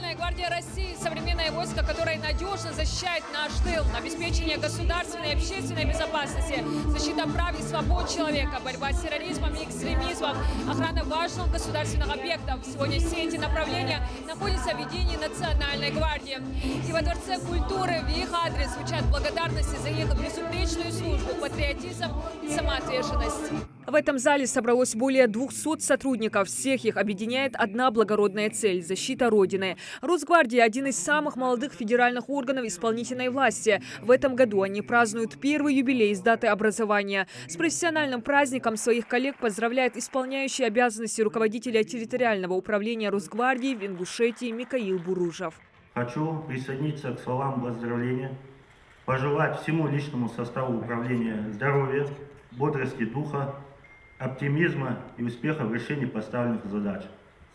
Национальная гвардия России – современное войско, которое надежно защищает наш тыл, обеспечение государственной и общественной безопасности, защита прав и свобод человека, борьба с терроризмом и экстремизмом, охрана важных государственных объектов. Сегодня все эти направления находятся в ведении Национальной гвардии. И во Дворце культуры в их адрес звучат благодарности за их безупречную службу, патриотизм и самоотверженность. В этом зале собралось более 200 сотрудников. Всех их объединяет одна благородная цель – защита Родины. Росгвардия – один из самых молодых федеральных органов исполнительной власти. В этом году они празднуют первый юбилей с даты образования. С профессиональным праздником своих коллег поздравляет исполняющий обязанности руководителя территориального управления Росгвардии в Ингушетии Микаил Буружев. Хочу присоединиться к словам поздравления, пожелать всему личному составу управления здоровья, бодрости духа, оптимизма и успеха в решении поставленных задач.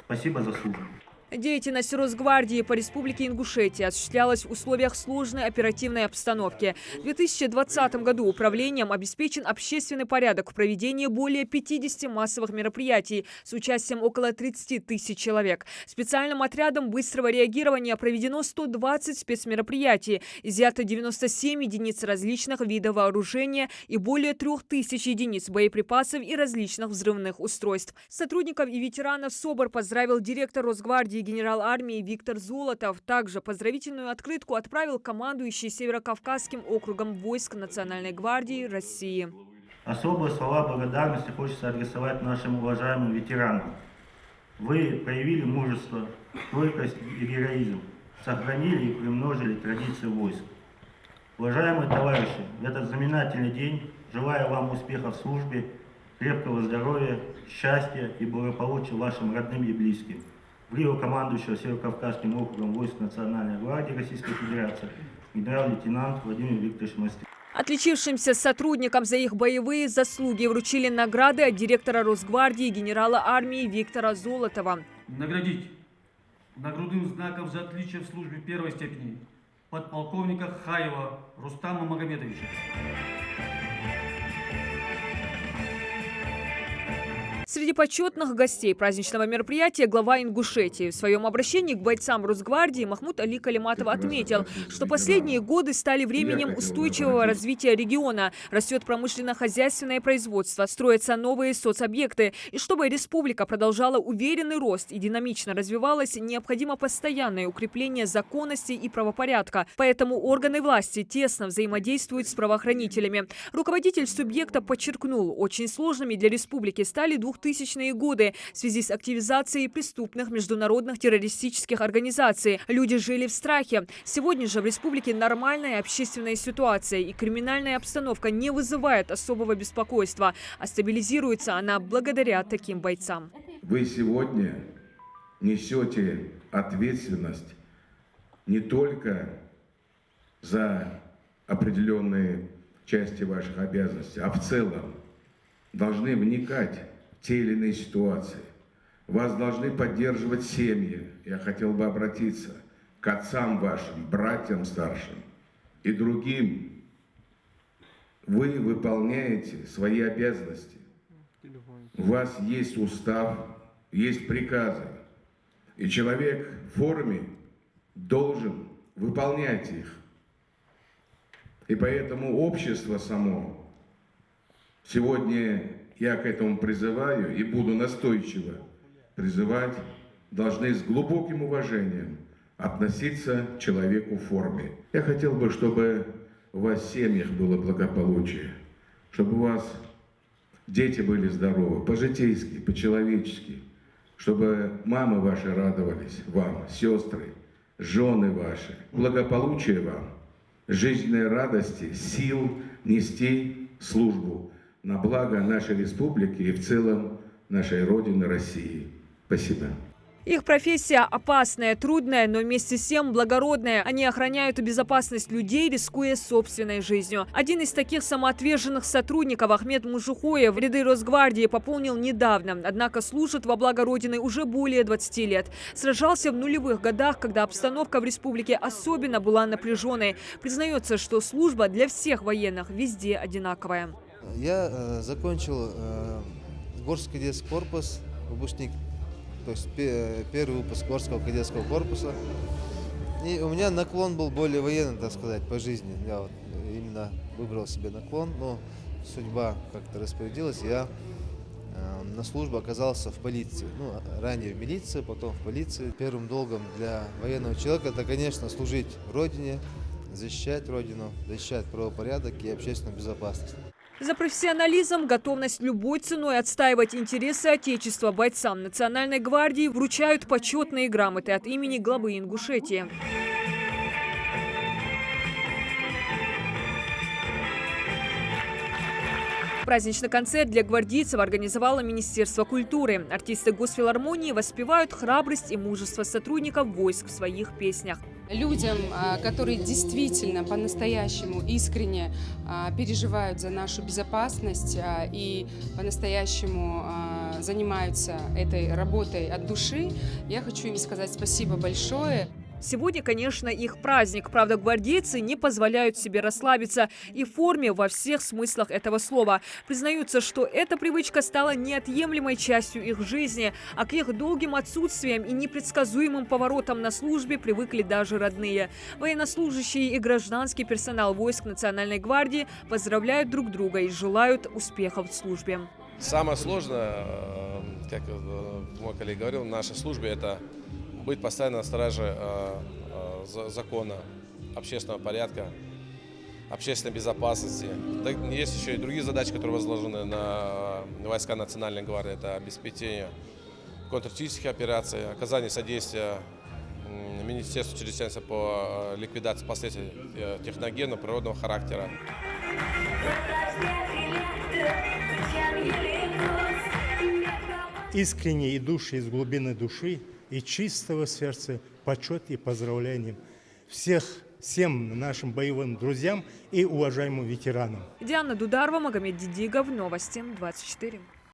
Спасибо за службу. Деятельность Росгвардии по Республике Ингушетия осуществлялась в условиях сложной оперативной обстановки. В 2020 году управлением обеспечен общественный порядок в проведении более 50 массовых мероприятий с участием около 30 тысяч человек. Специальным отрядом быстрого реагирования проведено 120 спецмероприятий, изъято 97 единиц различных видов вооружения и более 3000 единиц боеприпасов и различных взрывных устройств. Сотрудников и ветеранов СОБР поздравил директор Росгвардии генерал армии Виктор Золотов. Также поздравительную открытку отправил командующий Северокавказским округом войск Национальной гвардии России. Особые слова благодарности хочется адресовать нашим уважаемым ветеранам. Вы проявили мужество, стойкость и героизм, сохранили и приумножили традиции войск. Уважаемые товарищи, в этот знаменательный день желаю вам успехов в службе, крепкого здоровья, счастья и благополучия вашим родным и близким. Вливо командующего Северокавказским округом войск Национальной гвардии Российской Федерации генерал-лейтенант Владимир Викторович Мастер. Отличившимся сотрудникам за их боевые заслуги вручили награды от директора Росгвардии генерала армии Виктора Золотова. Наградить нагрудным знаком за отличие в службе первой степени подполковника Хаева Рустама Магомедовича. Среди почетных гостей праздничного мероприятия глава Ингушетии. В своем обращении к бойцам Росгвардии Махмуд Али Калиматов отметил, что последние годы стали временем устойчивого развития региона. Растет промышленно-хозяйственное производство, строятся новые соцобъекты. И чтобы республика продолжала уверенный рост и динамично развивалась, необходимо постоянное укрепление законности и правопорядка. Поэтому органы власти тесно взаимодействуют с правоохранителями. Руководитель субъекта подчеркнул, очень сложными для республики стали 2000-е годы в связи с активизацией преступных международных террористических организаций. Люди жили в страхе. Сегодня же в республике нормальная общественная ситуация и криминальная обстановка не вызывает особого беспокойства, а стабилизируется она благодаря таким бойцам. Вы сегодня несете ответственность не только за определенные части ваших обязанностей, а в целом должны вникать в те или иные ситуации. Вас должны поддерживать семьи. Я хотел бы обратиться к отцам вашим, братьям старшим и другим. Вы выполняете свои обязанности. У вас есть устав, есть приказы. И человек в форме должен выполнять их. И поэтому общество само сегодня, я к этому призываю и буду настойчиво призывать, должны с глубоким уважением относиться к человеку в форме. Я хотел бы, чтобы у вас в семьях было благополучие, чтобы у вас дети были здоровы, по-житейски, по-человечески, чтобы мамы ваши радовались вам, сестры, жены ваши. Благополучия вам, жизненной радости, сил нести службу на благо нашей республики и в целом нашей Родины России. Спасибо. Их профессия опасная, трудная, но вместе с тем благородная. Они охраняют безопасность людей, рискуя собственной жизнью. Один из таких самоотверженных сотрудников, Ахмед Мужухоев, ряды Росгвардии пополнил недавно, однако служит во благо Родины уже более 20 лет. Сражался в нулевых годах, когда обстановка в республике особенно была напряженной. Признается, что служба для всех военных везде одинаковая. Я закончил Горский кадетский корпус, выпускник то есть первый выпуск Орского кадетского корпуса. И у меня наклон был более военный, так сказать, по жизни. Я вот именно выбрал себе наклон, но судьба как-то распорядилась, я на службу оказался в полиции. Ну, ранее в милиции, потом в полиции. Первым долгом для военного человека это, конечно, служить Родине, защищать Родину, защищать правопорядок и общественную безопасность. За профессионализм, готовность любой ценой отстаивать интересы Отечества бойцам Национальной гвардии вручают почетные грамоты от имени главы Ингушетии. Праздничный концерт для гвардейцев организовало Министерство культуры. Артисты Госфилармонии воспевают храбрость и мужество сотрудников войск в своих песнях. Людям, которые действительно по-настоящему искренне переживают за нашу безопасность и по-настоящему занимаются этой работой от души, я хочу им сказать спасибо большое. Сегодня, конечно, их праздник. Правда, гвардейцы не позволяют себе расслабиться и в форме во всех смыслах этого слова. Признаются, что эта привычка стала неотъемлемой частью их жизни, а к их долгим отсутствиям и непредсказуемым поворотам на службе привыкли даже родные. Военнослужащие и гражданский персонал войск Национальной гвардии поздравляют друг друга и желают успехов в службе. Самое сложное, как мой коллега говорил, в нашей службе – это быть постоянно на страже закона, общественного порядка, общественной безопасности. Есть еще и другие задачи, которые возложены на войска Национальной гвардии. Это обеспечение контртеррористических операций, оказание содействия Министерству чрезвычайности по ликвидации последствий техногенного природного характера. Искренне идущие из глубины души и чистого сердца почет и поздравления всем нашим боевым друзьям и уважаемым ветеранам. Диана Дударова, Магомед Дидигов, Новости 24.